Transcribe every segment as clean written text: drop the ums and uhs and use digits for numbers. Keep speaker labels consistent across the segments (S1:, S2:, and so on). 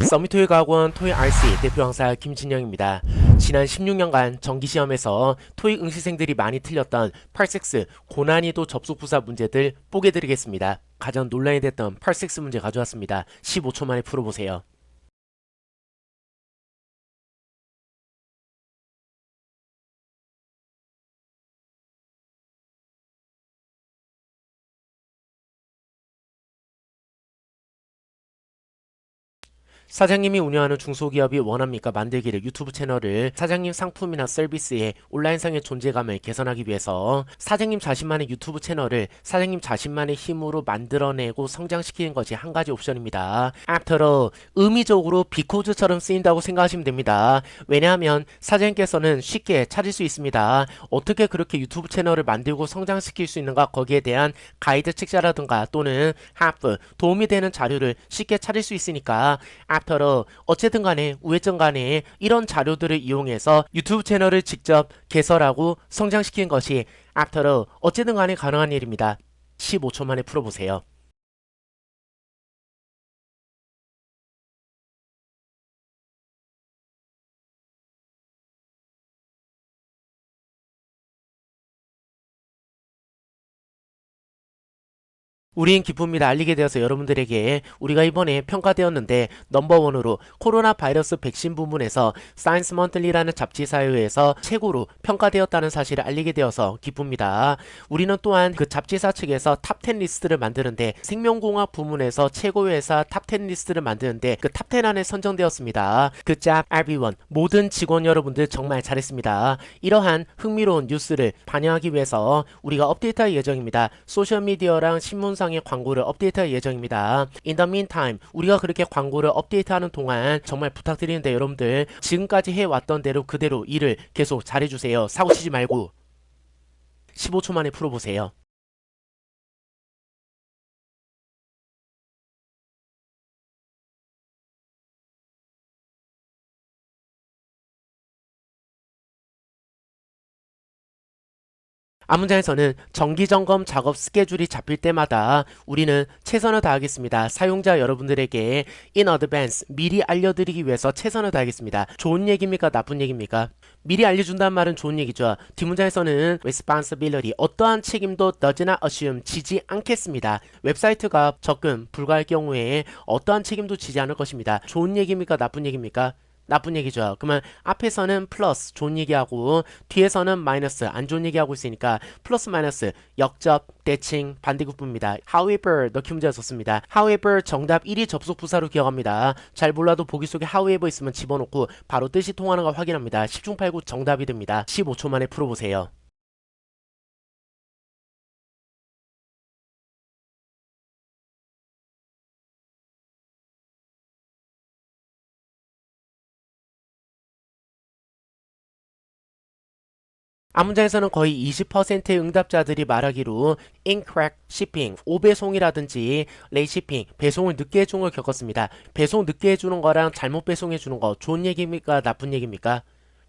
S1: 서밋토익학원 토익 RC 대표 강사 김진영입니다. 지난 16년간 정기시험에서 토익 응시생들이 많이 틀렸던 8섹스 고난이도 접속부사 문제들 뽀개드리겠습니다. 가장 논란이 됐던 8섹스 문제 가져왔습니다. 15초 만에 풀어보세요. 사장님이 운영하는 중소기업이 원합니까? 만들기를 유튜브 채널을 사장님 상품이나 서비스의 온라인상의 존재감을 개선하기 위해서 사장님 자신만의 유튜브 채널을 사장님 자신만의 힘으로 만들어내고 성장시키는 것이 한 가지 옵션입니다. After all, 의미적으로 because처럼 쓰인다고 생각하시면 됩니다. 왜냐하면 사장님께서는 쉽게 찾을 수 있습니다. 어떻게 그렇게 유튜브 채널을 만들고 성장시킬 수 있는가, 거기에 대한 가이드 책자라든가 또는 help, 도움이 되는 자료를 쉽게 찾을 수 있으니까 After all, 어쨌든 간에 우회전 간에 이런 자료들을 이용해서 유튜브 채널을 직접 개설하고 성장시키는 것이 After all, 어쨌든 간에 가능한 일입니다. 15초 만에 풀어보세요. 우린 기쁩니다. 알리게 되어서 여러분들에게 우리가 이번에 평가되었는데 넘버원으로 코로나 바이러스 백신 부문에서 사이언스 먼틀리라는 잡지사에 의해서 최고로 평가되었다는 사실을 알리게 되어서 기쁩니다. 우리는 또한 그 잡지사 측에서 탑10 리스트를 만드는데 생명공학 부문에서 최고 회사 탑10 리스트를 만드는데 그 탑10 안에 선정되었습니다. Good job everyone. 모든 직원 여러분들 정말 잘했습니다. 이러한 흥미로운 뉴스를 반영하기 위해서 우리가 업데이트할 예정입니다. 소셜미디어랑 신문상 의 광고를 업데이트할 예정입니다. In the meantime, 우리가 그렇게 광고를 업데이트하는 동안 정말 부탁드리는데 여러분들 지금까지 해왔던 대로 그대로 일을 계속 잘해주세요. 사고치지 말고 15초 만에 풀어보세요. 앞문장에서는 정기점검 작업 스케줄이 잡힐 때마다 우리는 최선을 다하겠습니다. 사용자 여러분들에게 in advance 미리 알려드리기 위해서 최선을 다하겠습니다. 좋은 얘기입니까? 나쁜 얘기입니까? 미리 알려준다는 말은 좋은 얘기죠. 뒷문장에서는 responsibility 어떠한 책임도 does not assume 지지 않겠습니다. 웹사이트가 접근 불가할 경우에 어떠한 책임도 지지 않을 것입니다. 좋은 얘기입니까? 나쁜 얘기입니까? 나쁜 얘기죠. 그러면 앞에서는 플러스 좋은 얘기하고 뒤에서는 마이너스 안 좋은 얘기하고 있으니까 플러스 마이너스 역접 대칭 반대급부입니다. However 넣기 문제가 좋습니다. However 정답 1이 접속 부사로 기억합니다. 잘 몰라도 보기 속에 however 있으면 집어넣고 바로 뜻이 통하는 걸 확인합니다. 10중 8구 정답이 됩니다. 15초 만에 풀어보세요. 앞문장에서는 거의 20%의 응답자들이 말하기로 incorrect shipping, 오배송이라든지 late shipping, 배송을 늦게 해주는 걸 겪었습니다. 배송 늦게 해주는 거랑 잘못 배송해주는 거 좋은 얘기입니까? 나쁜 얘기입니까?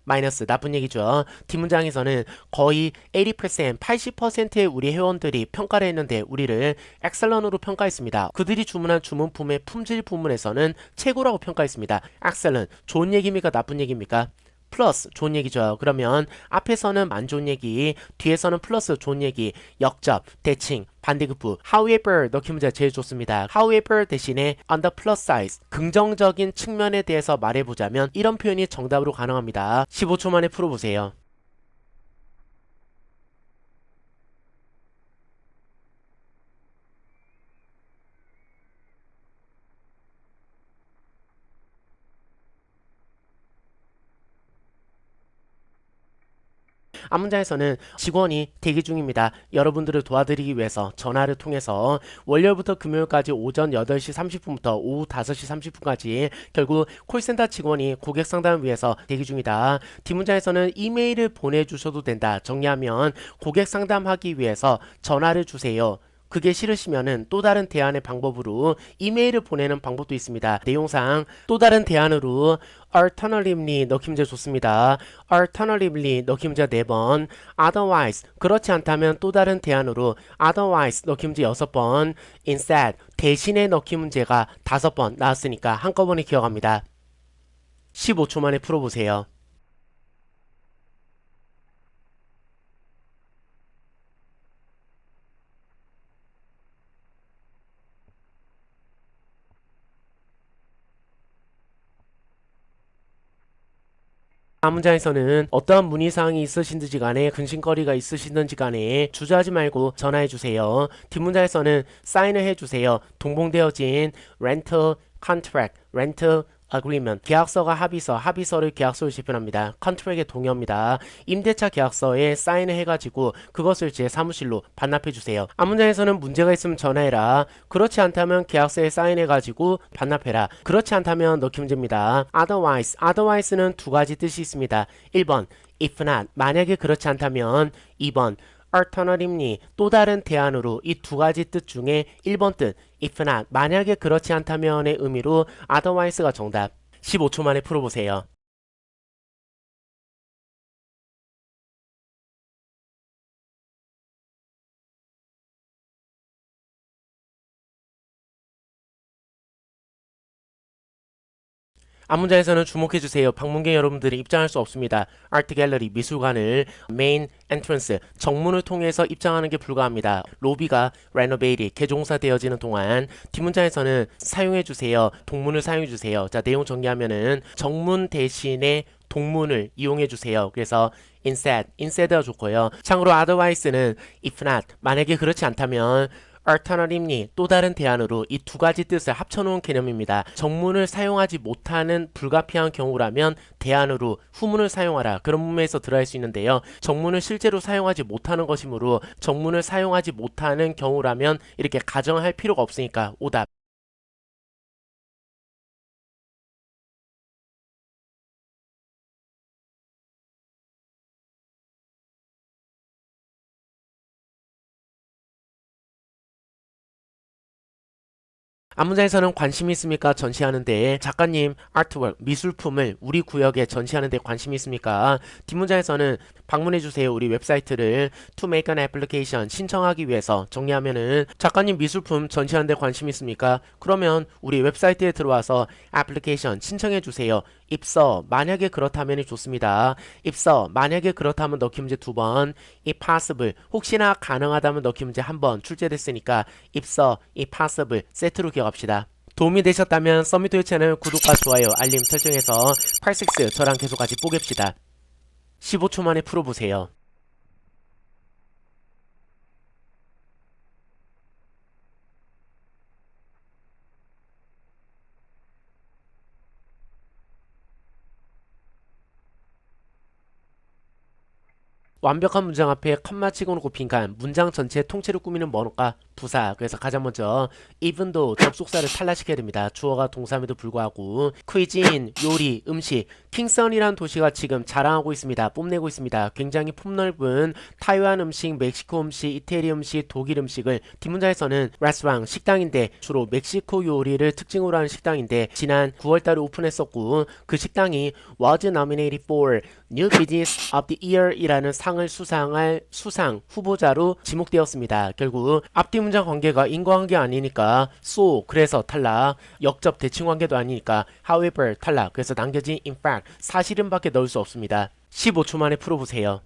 S1: 마이너스 나쁜 얘기죠. 뒷문장에서는 거의 80%, 80%의 우리 회원들이 평가를 했는데 우리를 excellent으로 평가했습니다. 그들이 주문한 주문품의 품질 부문에서는 최고라고 평가했습니다. excellent, 좋은 얘기입니까? 나쁜 얘기입니까? 플러스 좋은 얘기죠. 그러면 앞에서는 안 좋은 얘기, 뒤에서는 플러스 좋은 얘기, 역접, 대칭, 반대급부. However 넣기 문제가 제일 좋습니다. However 대신에 on the plus side, 긍정적인 측면에 대해서 말해보자면 이런 표현이 정답으로 가능합니다. 15초 만에 풀어보세요. 앞문장에서는 직원이 대기 중입니다. 여러분들을 도와드리기 위해서 전화를 통해서 월요일부터 금요일까지 오전 8시 30분부터 오후 5시 30분까지 결국 콜센터 직원이 고객 상담을 위해서 대기 중이다. 뒷문장에서는 이메일을 보내주셔도 된다. 정리하면 고객 상담하기 위해서 전화를 주세요. 그게 싫으시면은 또 다른 대안의 방법으로 이메일을 보내는 방법도 있습니다. 내용상 또 다른 대안으로 alternatively 넣기 문제 좋습니다. alternatively 넣기 문제 4번, otherwise 그렇지 않다면 또 다른 대안으로 otherwise 넣기 문제 6번, instead 대신에 넣기 문제가 5번 나왔으니까 한꺼번에 기억합니다. 15초 만에 풀어보세요. 다음 문장에서는 어떠한 문의사항이 있으신지 간에 근심거리가 있으시든지 간에 주저하지 말고 전화해주세요. 뒷문장에서는 사인을 해주세요. 동봉되어진 rental contract, rental agreement, 계약서가 합의서, 합의서를 계약서로 재편합니다. contract의 동의어입니다. 임대차 계약서에 사인을 해가지고 그것을 제 사무실로 반납해주세요. 앞문장에서는 문제가 있으면 전화해라. 그렇지 않다면 계약서에 사인해가지고 반납해라. 그렇지 않다면 넣기 문제입니다. otherwise는 두 가지 뜻이 있습니다. 1번 if not, 만약에 그렇지 않다면 2번 alternatively, 또 다른 대안으로 이 두 가지 뜻 중에 1번 뜻 if not, 만약에 그렇지 않다면의 의미로 otherwise가 정답. 15초 만에 풀어보세요. 앞문장에서는 주목해주세요. 방문객 여러분들이 입장할 수 없습니다. 아트 갤러리, 미술관을 메인 엔트런스, 정문을 통해서 입장하는 게 불가합니다. 로비가 레노베이트, 개종사되어지는 동안 뒷문장에서는 사용해주세요. 동문을 사용해주세요. 자, 내용 정리하면은 정문 대신에 동문을 이용해주세요. 그래서 instead가 좋고요. 참고로 otherwise는 if not, 만약에 그렇지 않다면 alternatively, 또 다른 대안으로 이 두 가지 뜻을 합쳐놓은 개념입니다. 정문을 사용하지 못하는 불가피한 경우라면 대안으로 후문을 사용하라. 그런 문맥에서 들어갈 수 있는데요. 정문을 실제로 사용하지 못하는 것이므로 정문을 사용하지 못하는 경우라면 이렇게 가정할 필요가 없으니까 오답. 앞문장에서는 관심이 있습니까? 전시하는데 작가님 아트웍 미술품을 우리 구역에 전시하는데 관심이 있습니까? 뒷문장에서는 방문해주세요. 우리 웹사이트를 to make an application 신청하기 위해서 정리하면은 작가님 미술품 전시하는데 관심 있습니까? 그러면 우리 웹사이트에 들어와서 application 신청해주세요. 입서 만약에 그렇다면이 좋습니다. 입서 만약에 그렇다면 넣기 문제 2번, if possible 혹시나 가능하다면 넣기 문제 1번 출제됐으니까 입서 if possible 세트로 기억합시다. 도움이 되셨다면 썸미토유 채널 구독과 좋아요 알림 설정해서 86 저랑 계속 같이 뽀갭시다. 15초 만에 풀어보세요. 완벽한 문장 앞에 컴마 찍어놓고 빈칸 문장 전체 통째로 꾸미는 뭐일까? 부사. 그래서 가장 먼저 even though 접속사를 탈락시켜야 됩니다. 주어가 동사임에도 불구하고 cuisine 요리 음식 킹선이라는 도시가 지금 자랑하고 있습니다. 뽐내고 있습니다. 굉장히 폭넓은 타이완 음식, 멕시코 음식, 이태리 음식, 독일 음식을 뒷문장에서는 restaurant 식당인데 주로 멕시코 요리를 특징으로 하는 식당인데 지난 9월달에 오픈했었고 그 식당이 was nominated for New Business of the Year 이라는 상을 수상할 수상 후보자로 지목되었습니다. 결국 앞뒤 문장 관계가 인과관계 아니니까 so 그래서 탈락, 역접 대칭 관계도 아니니까 however 탈락. 그래서 남겨진 in fact 사실은 밖에 넣을 수 없습니다. 15초 만에 풀어보세요.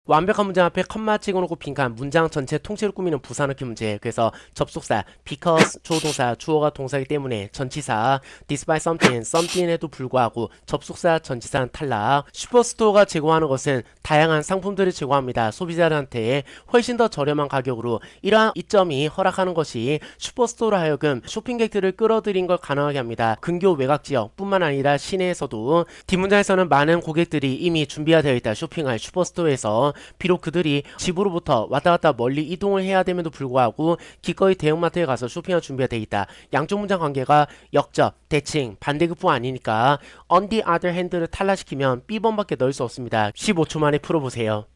S1: 완벽한 문장 앞에 컴마 찍어놓고 빈칸 문장 전체 통째로 꾸미는 부사 넣기 문제. 그래서 접속사 because 주어동사 주어가 동사이기 때문에 전치사 despite something에도 불구하고 접속사 전치사는 탈락. 슈퍼스토어가 제공하는 것은 다양한 상품들을 제공합니다. 소비자들한테 훨씬 더 저렴한 가격으로 이러한 이점이 허락하는 것이 슈퍼스토어로 하여금 쇼핑객들을 끌어들인 걸 가능하게 합니다. 근교 외곽지역 뿐만 아니라 시내에서도 뒷문장에서는 많은 고객들이 이미 준비가 되어 있다. 쇼핑할 슈퍼스토어에서 비록 그들이 집으로부터 왔다 갔다 멀리 이동을 해야 됨에도 불구하고 기꺼이 대형마트에 가서 쇼핑할 준비가 돼 있다. 양쪽 문장 관계가 역접, 대칭, 반대급부 아니니까 on the other hand를 탈락시키면 B번밖에 넣을 수 없습니다. 15초 만에 풀어보세요.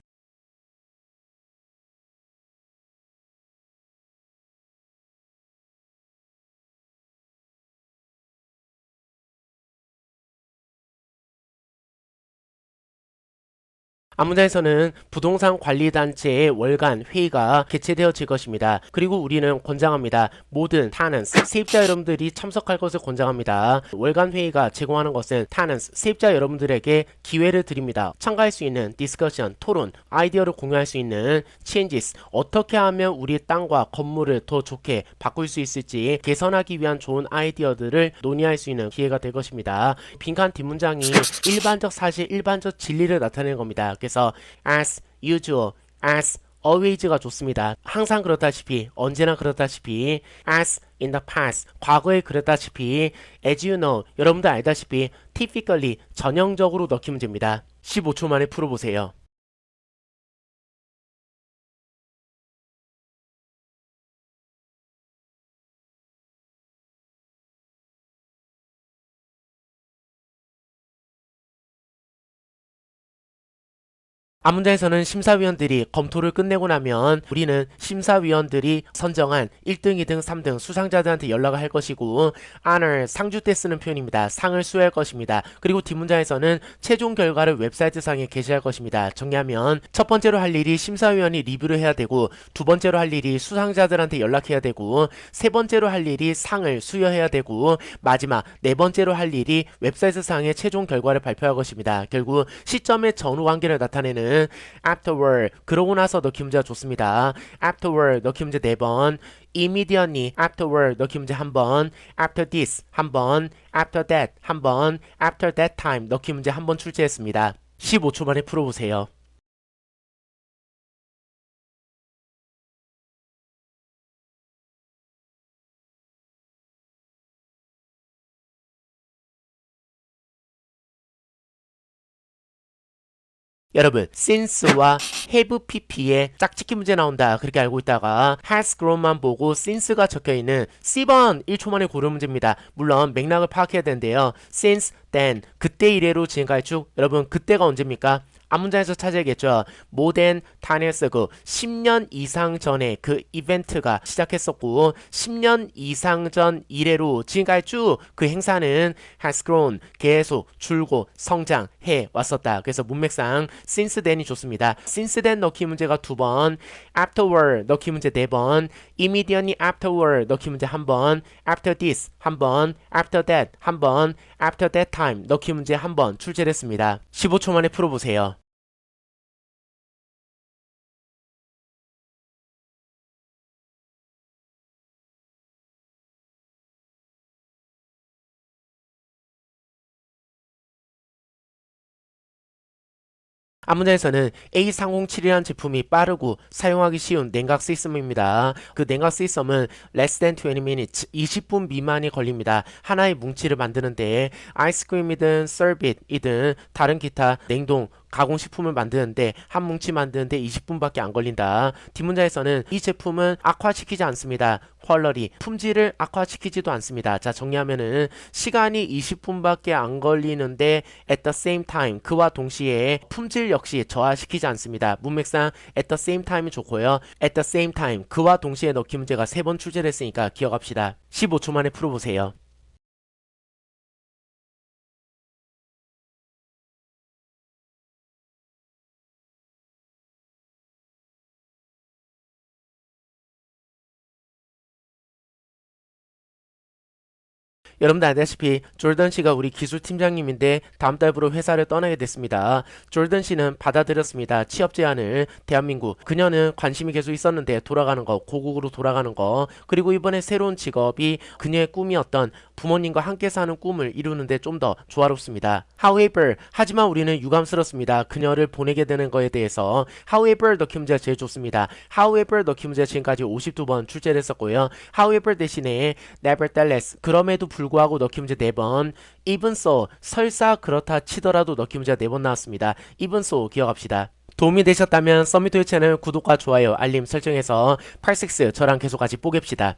S1: 앞문장에서는 부동산 관리단체의 월간 회의가 개최되어질 것입니다. 그리고 우리는 권장합니다. 모든 tenants, 세입자 여러분들이 참석할 것을 권장합니다. 월간 회의가 제공하는 것은 tenants, 세입자 여러분들에게 기회를 드립니다. 참가할 수 있는 discussion, 토론, 아이디어를 공유할 수 있는 changes, 어떻게 하면 우리 땅과 건물을 더 좋게 바꿀 수 있을지 개선하기 위한 좋은 아이디어들을 논의할 수 있는 기회가 될 것입니다. 빈칸 뒷문장이 일반적 사실, 일반적 진리를 나타내는 겁니다. 그래서 as usual, as always가 좋습니다. 항상 그렇다시피, 언제나 그렇다시피, as in the past, 과거에 그랬다시피, as you know, 여러분도 알다시피, typically, 전형적으로 넣기 문제입니다. 15초 만에 풀어보세요. 앞문장에서는 심사위원들이 검토를 끝내고 나면 우리는 심사위원들이 선정한 1등, 2등, 3등 수상자들한테 연락을 할 것이고 honor, 상주 때 쓰는 표현입니다. 상을 수여할 것입니다. 그리고 뒷문장에서는 최종 결과를 웹사이트 상에 게시할 것입니다. 정리하면 첫 번째로 할 일이 심사위원이 리뷰를 해야 되고 두 번째로 할 일이 수상자들한테 연락해야 되고 세 번째로 할 일이 상을 수여해야 되고 마지막 네 번째로 할 일이 웹사이트 상의 최종 결과를 발표할 것입니다. 결국 시점의 전후 관계를 나타내는 afterward, 그러고 나서 넣기 문제가 좋습니다. afterward 넣기 문제 4번, immediately afterward 넣기 문제 1번, after this 1번, after that 1번, after that time 넣기 문제 1번 출제했습니다. 15초 만에 풀어보세요. 여러분, since와 have pp에 짝짓기 문제 나온다 그렇게 알고 있다가 has grown만 보고 since가 적혀있는 C번 1초 만에 고른 문제입니다. 물론 맥락을 파악해야 되는데요. since then, 그때 이래로 지금까지 쭉, 여러분 그때가 언제입니까? 앞문장에서 찾아야겠죠. more than 10 years ago, 10년 이상 전에 그 이벤트가 시작했었고 10년 이상 전 이래로 지금까지 쭉 그 행사는 has grown, 계속 줄고 성장해 왔었다. 그래서 문맥상 since then이 좋습니다. since then 넣기 문제가 2번, afterward 넣기 문제 4번, immediately afterward 넣기 문제 1번, after this 1번, after that 1번, after that time 넣기 문제 1번 출제됐습니다. 15초 만에 풀어보세요. 앞문장에서는 A307이라는 제품이 빠르고 사용하기 쉬운 냉각 시스템입니다. 그 냉각 시스템은 less than 20 minutes, 20분 미만이 걸립니다. 하나의 뭉치를 만드는데 아이스크림이든 서빗이든 다른 기타 냉동 가공식품을 만드는데 한 뭉치 만드는데 20분밖에 안 걸린다. 뒷문장에서는 이 제품은 악화시키지 않습니다. 퀄러리, 품질을 악화시키지도 않습니다. 자, 정리하면은 시간이 20분밖에 안 걸리는데 at the same time, 그와 동시에 품질 역시 저하시키지 않습니다. 문맥상 at the same time이 좋고요. at the same time, 그와 동시에 넣기 문제가 3번 출제를 했으니까 기억합시다. 15초 만에 풀어보세요. 여러분들 알다시피 졸던 씨가 우리 기술 팀장님인데 다음 달부로 회사를 떠나게 됐습니다. 졸던 씨는 받아들였습니다. 취업 제안을. 대한민국. 그녀는 관심이 계속 있었는데 돌아가는 거, 고국으로 돌아가는 거, 그리고 이번에 새로운 직업이 그녀의 꿈이었던 부모님과 함께 사는 꿈을 이루는데 좀 더 조화롭습니다. However, 하지만 우리는 유감스럽습니다. 그녀를 보내게 되는 거에 대해서. However 넣기 문제가 제일 좋습니다. However 넣기 문제가 지금까지 52번 출제를 했었고요. However 대신에 nevertheless, 그럼에도 불구하고 넣기 문제 4번, even so, 설사 그렇다 치더라도 넣기 문제가 4번 나왔습니다. even so 기억합시다. 도움이 되셨다면 서밋토요 채널 구독과 좋아요, 알림 설정해서 86 저랑 계속 같이 뽀갭시다.